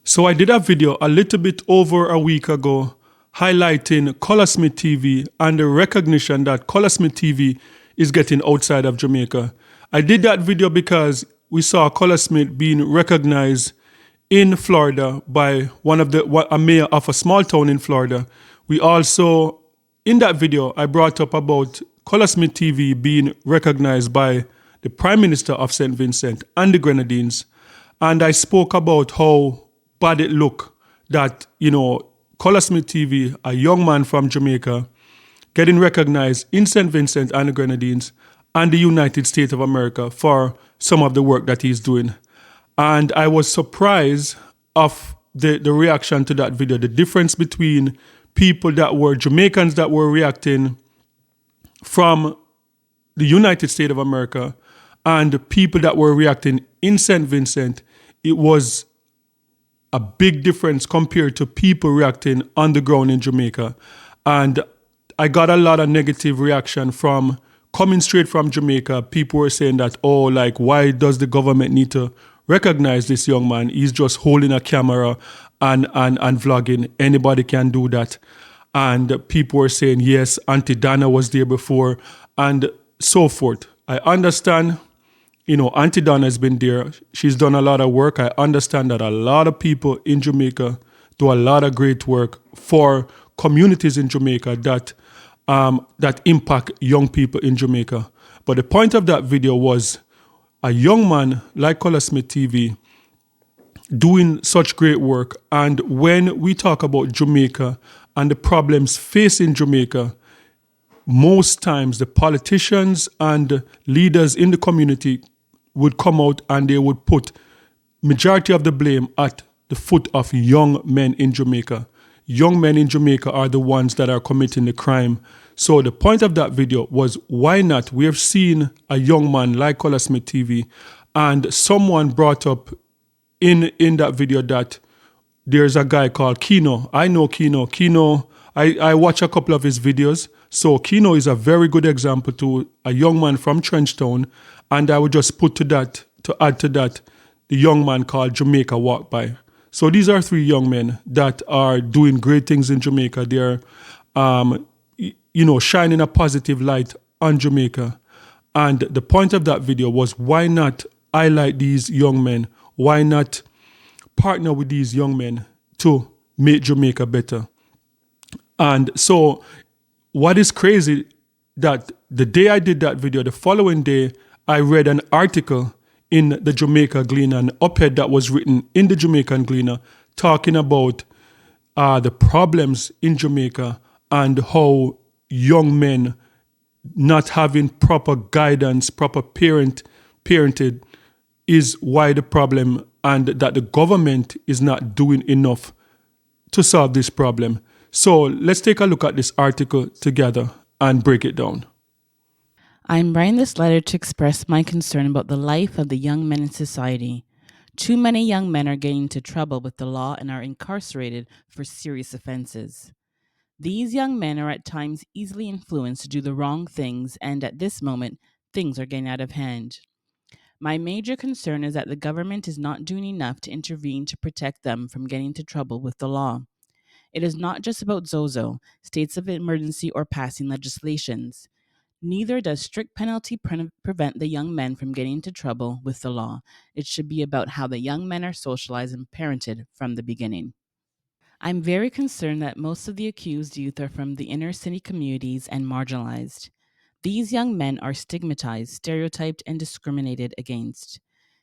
So I did a video a little bit over a week ago highlighting Colorsmith TV and the recognition that Colorsmith TV is getting outside of Jamaica. I did that video because we saw Colorsmith being recognized in Florida by a mayor of a small town in Florida. We also, in that video, I brought up about Colorsmith TV being recognized by the Prime Minister of St. Vincent and the Grenadines. And I spoke about how bad it looked that, Colorsmith TV, a young man from Jamaica, getting recognized in St. Vincent and the Grenadines and the United States of America for some of the work that he's doing. And I was surprised of the reaction to that video, the difference between people that were Jamaicans that were reacting from the United States of America and the people that were reacting in St. Vincent. It was a big difference compared to people reacting on the ground in Jamaica. And I got a lot of negative reaction from coming straight from Jamaica. People were saying that, why does the government need to recognize this young man? He's just holding a camera and vlogging. Anybody can do that. And people were saying, yes, Auntie Dana was there before and so forth. I understand, Auntie Dana has been there. She's done a lot of work. I understand that a lot of people in Jamaica do a lot of great work for communities in Jamaica that impact young people in Jamaica. But the point of that video was a young man like Colorsmith TV doing such great work. And when we talk about Jamaica and the problems facing Jamaica, most times the politicians and leaders in the community would come out and they would put majority of the blame at the foot of young men in Jamaica. Young men in Jamaica are the ones that are committing the crime. So the point of that video was, why not? We have seen a young man like Colorsmith TV, and someone brought up in that video that there's a guy called Kino. I know Kino. Kino, I watch a couple of his videos. So Kino is a very good example to a young man from Trenchtown. And I would just to add to that, the young man called Jamaica Walk By. So these are three young men that are doing great things in Jamaica. They're, shining a positive light on Jamaica. And the point of that video was, why not highlight these young men? Why not partner with these young men to make Jamaica better? And so what is crazy that the day I did that video, the following day, I read an article in the Jamaica Gleaner, an op-ed that was written in the Jamaican Gleaner, talking about the problems in Jamaica and how young men not having proper guidance, proper parented is why the problem, and that the government is not doing enough to solve this problem. So let's take a look at this article together and break it down. I'm writing this letter to express my concern about the life of the young men in society. Too many young men are getting into trouble with the law and are incarcerated for serious offenses. These young men are at times easily influenced to do the wrong things, and at this moment, things are getting out of hand. My major concern is that the government is not doing enough to intervene to protect them from getting into trouble with the law. It is not just about Zozo, states of emergency, or passing legislations. Neither does strict penalty prevent the young men from getting into trouble with the law. It should be about how the young men are socialized and parented from the beginning. I'm very concerned that most of the accused youth are from the inner city communities and marginalized. These young men are stigmatized, stereotyped, and discriminated against.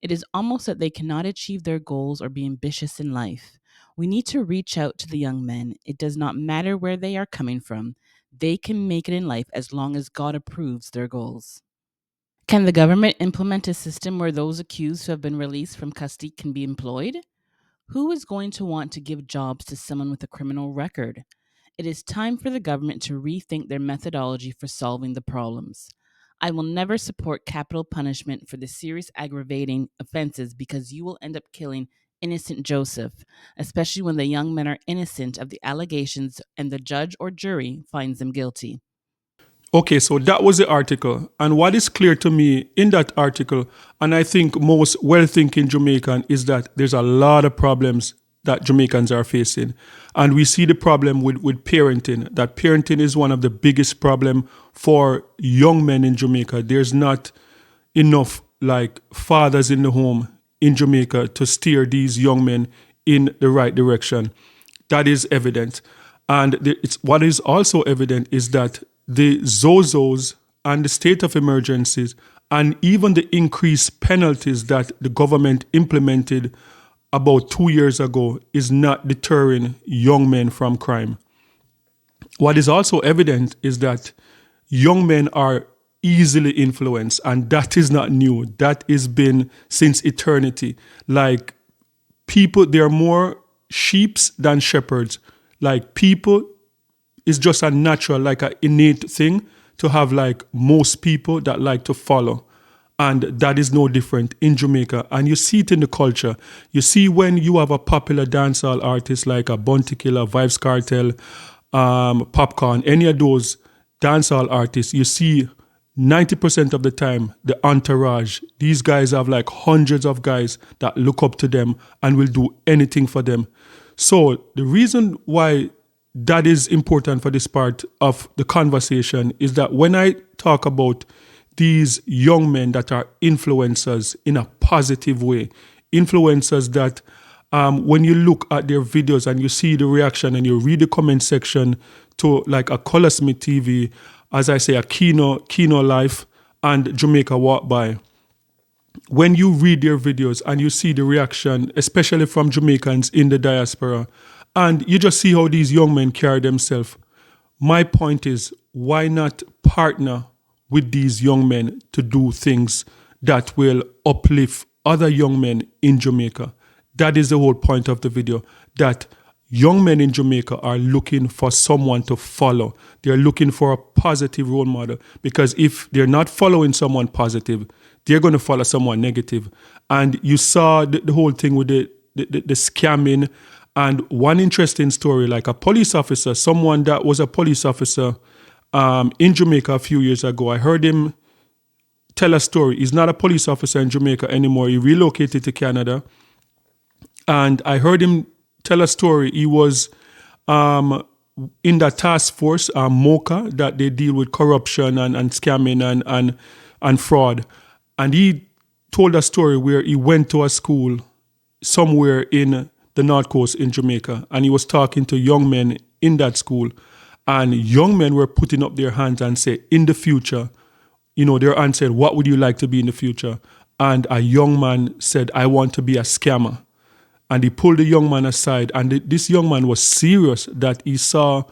It is almost that they cannot achieve their goals or be ambitious in life. We need to reach out to the young men. It does not matter where they are coming from. They can make it in life as long as God approves their goals. Can the government implement a system where those accused who have been released from custody can be employed? Who is going to want to give jobs to someone with a criminal record? It is time for the government to rethink their methodology for solving the problems. I will never support capital punishment for the serious aggravating offenses because you will end up killing innocent Joseph, especially when the young men are innocent of the allegations and the judge or jury finds them guilty. Okay, so that was the article. And what is clear to me in that article, and I think most well-thinking Jamaican, is that there's a lot of problems that Jamaicans are facing. And we see the problem with parenting, that parenting is one of the biggest problem for young men in Jamaica. There's not enough like fathers in the home in Jamaica to steer these young men in the right direction. That is evident. And what is also evident is that the ZOZOs and the state of emergencies and even the increased penalties that the government implemented about 2 years ago is not deterring young men from crime. What is also evident is that young men are easily influenced, and that is not new. That has been since eternity. Like people, there are more sheeps than shepherds. Like people is just a natural, like an innate thing to have like most people that like to follow. And that is no different in Jamaica. And you see it in the culture. You see when you have a popular dancehall artist like a Bounty Killer, Vibes Cartel, Popcorn, any of those dancehall artists, you see 90% of the time, the entourage, these guys have like hundreds of guys that look up to them and will do anything for them. So the reason why that is important for this part of the conversation is that when I talk about these young men that are influencers in a positive way, influencers that when you look at their videos and you see the reaction and you read the comment section to like a Colorsmith TV, as I say, a Kino Life and Jamaica Walk By, when you read their videos and you see the reaction, especially from Jamaicans in the diaspora, and you just see how these young men carry themselves, my point is, why not partner with these young men to do things that will uplift other young men in Jamaica? That is the whole point of the video, that young men in Jamaica are looking for someone to follow. They're looking for a positive role model, because if they're not following someone positive, they're going to follow someone negative. And you saw the whole thing with the scamming. And one interesting story, like a police officer, someone that was a police officer in Jamaica a few years ago, I heard him tell a story. He's not a police officer in Jamaica anymore. He relocated to Canada. And I heard him tell a story. He was in the task force, MOCA, that they deal with corruption and scamming and fraud. And he told a story where he went to a school somewhere in the North Coast in Jamaica, and he was talking to young men in that school. And young men were putting up their hands and say, in the future, they're answering, what would you like to be in the future? And a young man said, I want to be a scammer. And he pulled the young man aside, and this young man was serious that he saw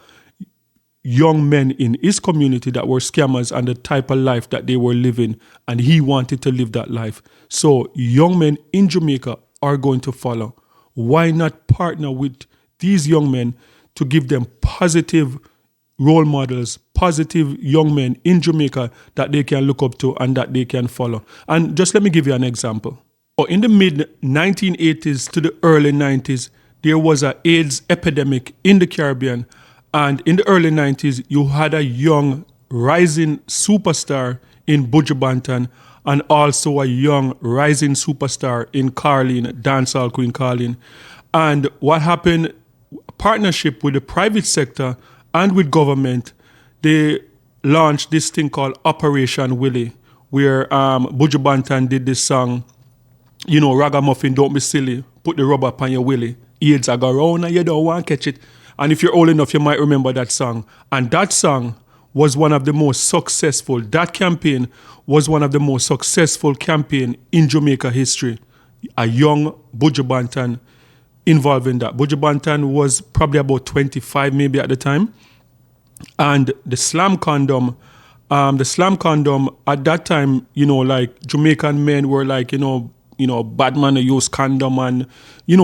young men in his community that were scammers and the type of life that they were living, and he wanted to live that life. So young men in Jamaica are going to follow. Why not partner with these young men to give them positive role models, positive young men in Jamaica that they can look up to and that they can follow? And just let me give you an example. In the mid-1980s to the early 90s, there was an AIDS epidemic in the Caribbean. And in the early 90s, you had a young rising superstar in Buju Banton and also a young rising superstar in Carlene, dancehall queen Carlene. And what happened, partnership with the private sector and with government, they launched this thing called Operation Willie, where Buju Banton did this song, Ragamuffin, don't be silly, put the rubber up on your willy. AIDS are go round and you don't want to catch it. And if you're old enough, you might remember that song. And that song was one of the most successful, that campaign was one of the most successful campaign in Jamaica history. A young Buju Banton involved in that. Buju Banton was probably about 25 maybe at the time. And the slam condom at that time, like Jamaican men were like, bad man use condom and,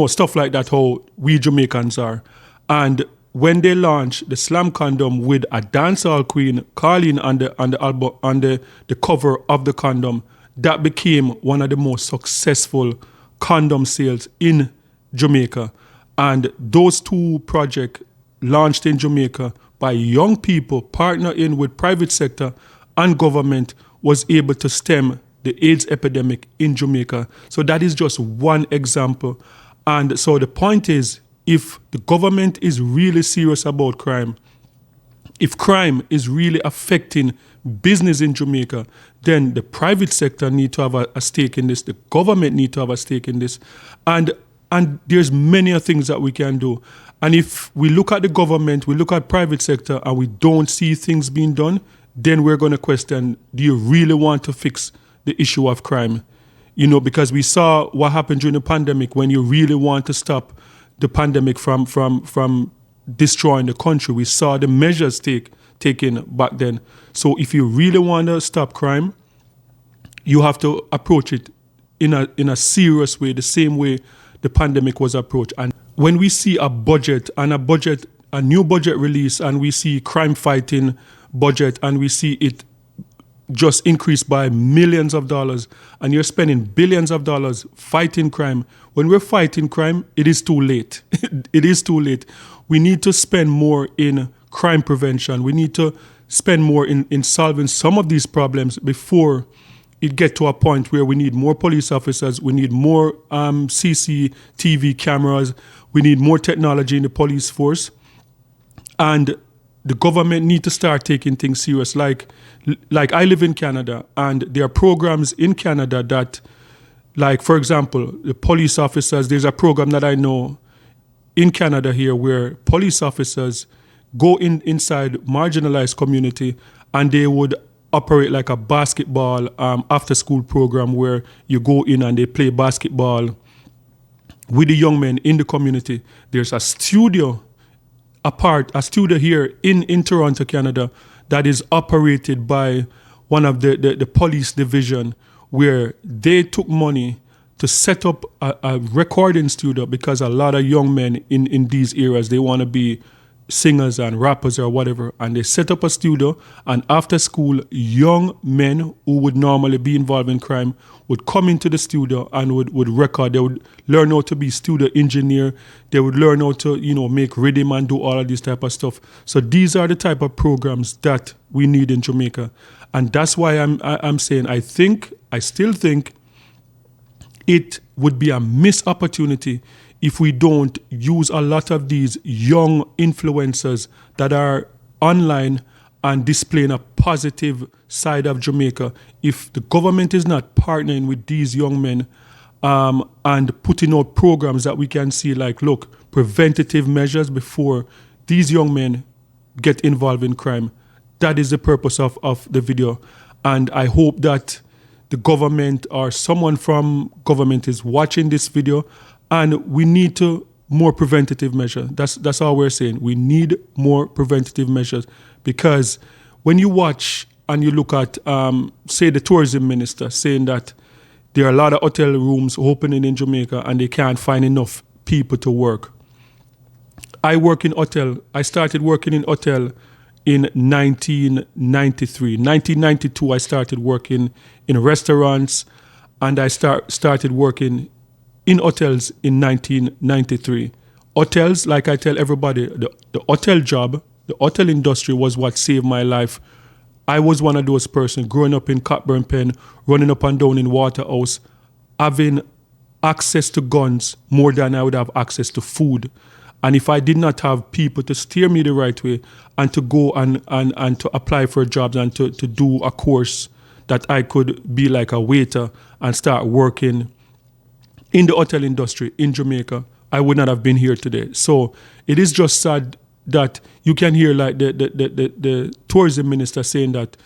stuff like that, how we Jamaicans are. And when they launched the slam condom with a dancehall queen, Carlene, on the cover of the condom, that became one of the most successful condom sales in Jamaica. And those two projects launched in Jamaica by young people partnering with private sector and government was able to stem the AIDS epidemic in Jamaica. So that is just one example. And so the point is, if the government is really serious about crime, if crime is really affecting business in Jamaica, then the private sector need to have a stake in this. The government need to have a stake in this. And there's many things that we can do. And if we look at the government, we look at private sector, and we don't see things being done, then we're going to question, do you really want to fix the issue of crime? You know, because we saw what happened during the pandemic. When you really want to stop the pandemic from destroying the country, we saw the measures taken back then. So if you really want to stop crime, you have to approach it in a serious way, the same way the pandemic was approached. And when we see a budget, a new budget release, and we see crime fighting budget, and we see it just increased by millions of dollars, and you're spending billions of dollars fighting crime. When we're fighting crime, it is too late. It is too late. We need to spend more in crime prevention. We need to spend more in solving some of these problems before it get to a point where we need more police officers, we need more CCTV cameras, we need more technology in the police force, and the government need to start taking things serious. Like I live in Canada, and there are programs in Canada that, like, for example, the police officers, there's a program that I know in Canada here where police officers go inside marginalized community, and they would operate like a basketball after school program where you go in and they play basketball with the young men in the community. There's a studio here in Toronto, Canada, that is operated by one of the police division, where they took money to set up a recording studio, because a lot of young men in these areas, they want to be singers and rappers or whatever, and they set up a studio, and after school, young men who would normally be involved in crime would come into the studio and would record. They would learn how to be studio engineer. They would learn how to, make rhythm and do all of this type of stuff. So these are the type of programs that we need in Jamaica. And that's why I'm saying I still think it would be a missed opportunity if we don't use a lot of these young influencers that are online and displaying a positive side of Jamaica. If the government is not partnering with these young men and putting out programs that we can see, like, look, preventative measures before these young men get involved in crime, that is the purpose of the video. And I hope that the government or someone from government is watching this video. And we need more preventative measures. That's all we're saying. We need more preventative measures, because when you watch and you look at, say, the tourism minister saying that there are a lot of hotel rooms opening in Jamaica and they can't find enough people to work. I work in hotel. I started working in hotel in 1993. 1992, I started working in restaurants, and I started working in hotels in 1993. Hotels, like I tell everybody, the hotel job, the hotel industry was what saved my life. I was one of those persons growing up in Cockburn Pen, running up and down in Waterhouse, having access to guns more than I would have access to food. And if I did not have people to steer me the right way and to go and to apply for jobs and to do a course that I could be like a waiter and start working in the hotel industry in Jamaica, I would not have been here today. So it is just sad that you can hear like the tourism minister saying that,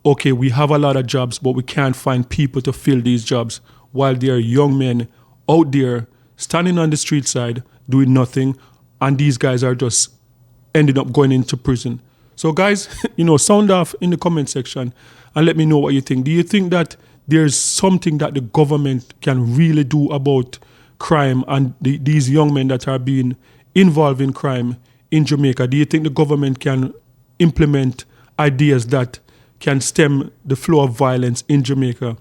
okay, we have a lot of jobs, but we can't find people to fill these jobs, while there are young men out there standing on the street side doing nothing, and these guys are just ending up going into prison. So guys, sound off in the comment section and let me know what you think. Do you think that there's something that the government can really do about crime and these young men that are being involved in crime in Jamaica? Do you think the government can implement ideas that can stem the flow of violence in Jamaica?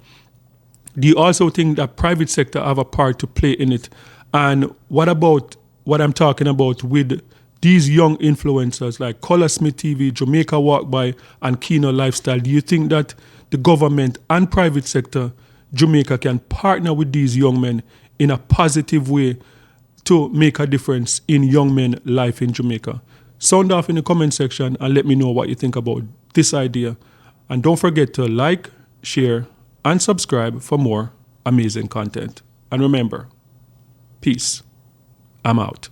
Do you also think that private sector have a part to play in it? And what about what I'm talking about with these young influencers like Color Smith TV, Jamaica Walk By, and Kino Lifestyle? Do you think that the government and private sector, Jamaica, can partner with these young men in a positive way to make a difference in young men's life in Jamaica? Sound off in the comment section and let me know what you think about this idea. And don't forget to like, share, and subscribe for more amazing content. And remember, peace. I'm out.